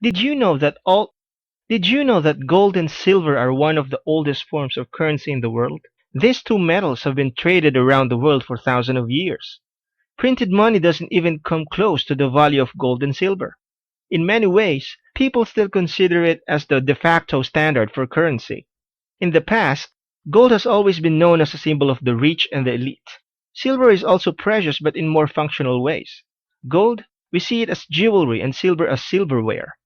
Did you know that all Did you know that gold and silver are one of the oldest forms of currency in the world? These two metals have been traded around the world for thousands of years. Printed money doesn't even come close to the value of gold and silver. In many ways, people still consider it as the de facto standard for currency. In the past, gold has always been known as a symbol of the rich and the elite. Silver is also precious but in more functional ways. Gold, we see it as jewelry and silver as silverware.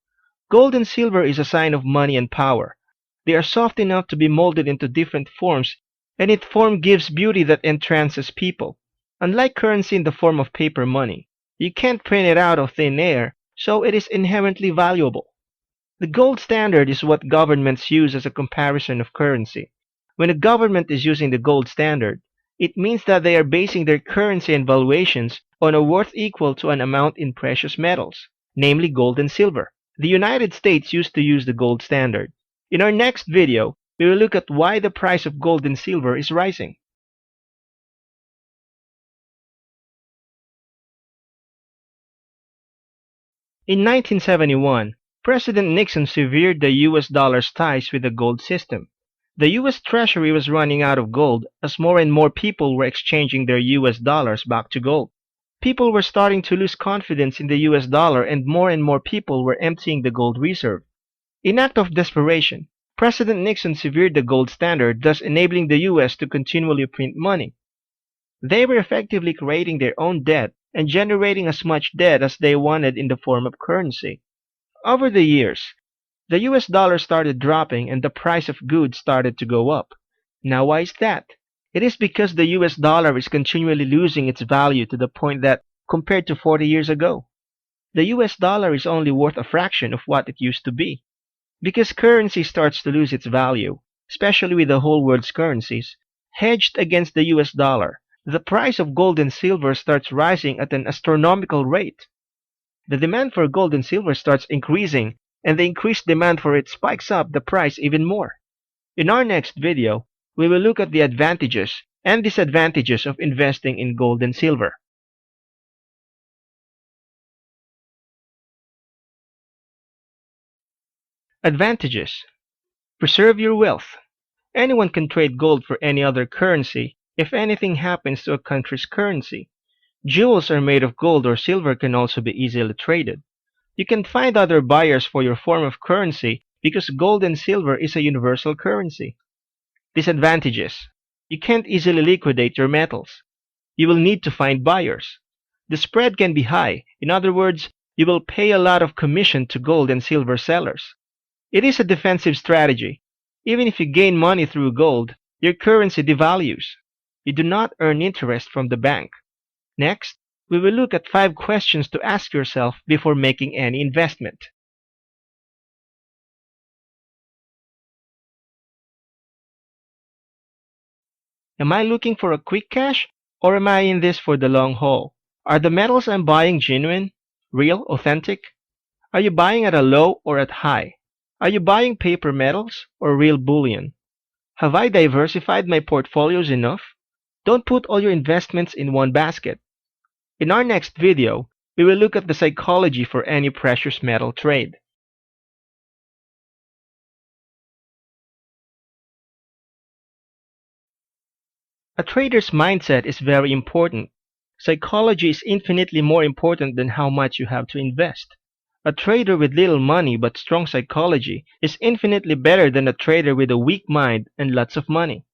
Gold and silver is a sign of money and power. They are soft enough to be molded into different forms, and its form gives beauty that entrances people. Unlike currency in the form of paper money, you can't print it out of thin air, so it is inherently valuable. The gold standard is what governments use as a comparison of currency. When a government is using the gold standard, it means that they are basing their currency and valuations on a worth equal to an amount in precious metals, namely gold and silver. The United States used to use the gold standard. In our next video, we will look at why the price of gold and silver is rising. In 1971, President Nixon severed the US dollar's ties with the gold system. The US Treasury was running out of gold as more and more people were exchanging their US dollars back to gold. People were starting to lose confidence in the US dollar and more people were emptying the gold reserve. In act of desperation, President Nixon severed the gold standard, thus enabling the US to continually print money. They were effectively creating their own debt and generating as much debt as they wanted in the form of currency. Over the years, the US dollar started dropping and the price of goods started to go up. Now why is that? It is because the US dollar is continually losing its value to the point that, compared to 40 years ago, the US dollar is only worth a fraction of what it used to be. Because currency starts to lose its value, especially with the whole world's currencies, hedged against the US dollar, the price of gold and silver starts rising at an astronomical rate. The demand for gold and silver starts increasing, and the increased demand for it spikes up the price even more. In our next video, we will look at the advantages and disadvantages of investing in gold and silver. Advantages: preserve your wealth. Anyone can trade gold for any other currency if anything happens to a country's currency. Jewels are made of gold or silver can also be easily traded. You can find other buyers for your form of currency because gold and silver is a universal currency. Disadvantages: you can't easily liquidate your metals. You will need to find buyers. The spread can be high. In other words, you will pay a lot of commission to gold and silver sellers. It is a defensive strategy. Even if you gain money through gold, your currency devalues. You do not earn interest from the bank. Next, we will look at 5 questions to ask yourself before making any investment. Am I looking for a quick cash, or am I in this for the long haul? Are the metals I'm buying genuine, real, authentic? Are you buying at a low or at high? Are you buying paper metals or real bullion? Have I diversified my portfolios enough? Don't put all your investments in one basket. In our next video, we will look at the psychology for any precious metal trade. A trader's mindset is very important. Psychology is infinitely more important than how much you have to invest. A trader with little money but strong psychology is infinitely better than a trader with a weak mind and lots of money.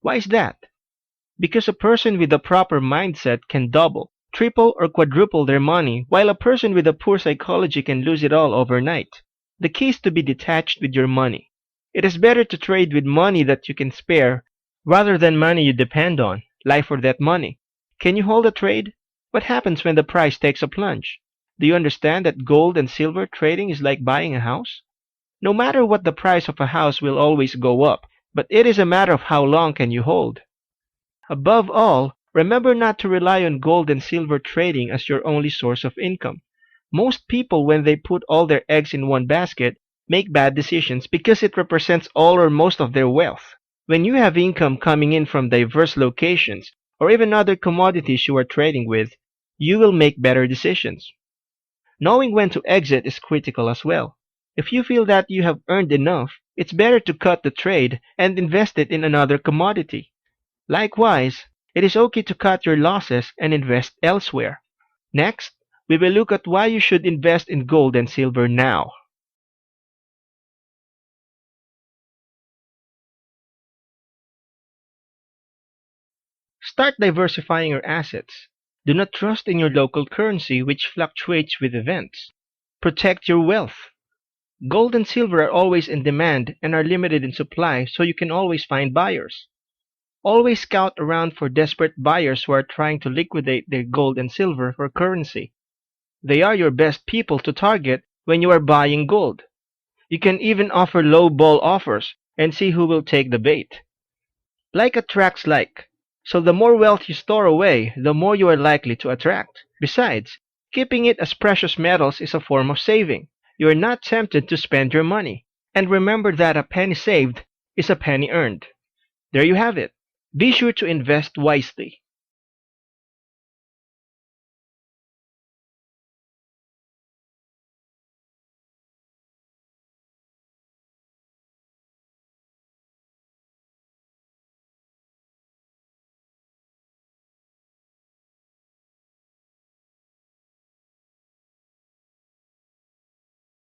Why is that? Because a person with a proper mindset can double, triple, or quadruple their money, while a person with a poor psychology can lose it all overnight. The key is to be detached with your money. It is better to trade with money that you can spare rather than money you depend on, life or death money. Can you hold a trade? What happens when the price takes a plunge? Do you understand that gold and silver trading is like buying a house? No matter what, the price of a house will always go up, but it is a matter of how long can you hold. Above all, remember not to rely on gold and silver trading as your only source of income. Most people, when they put all their eggs in one basket, make bad decisions because it represents all or most of their wealth. When you have income coming in from diverse locations, or even other commodities you are trading with, you will make better decisions. Knowing when to exit is critical as well. If you feel that you have earned enough, it's better to cut the trade and invest it in another commodity. Likewise, it is okay to cut your losses and invest elsewhere. Next, we will look at why you should invest in gold and silver now. Start diversifying your assets. Do not trust in your local currency, which fluctuates with events. Protect your wealth. Gold and silver are always in demand and are limited in supply, so you can always find buyers. Always scout around for desperate buyers who are trying to liquidate their gold and silver for currency. They are your best people to target when you are buying gold. You can even offer low ball offers and see who will take the bait. Like attracts like. So the more wealth you store away, the more you are likely to attract. Besides, keeping it as precious metals is a form of saving. You are not tempted to spend your money. And remember that a penny saved is a penny earned. There you have it. Be sure to invest wisely.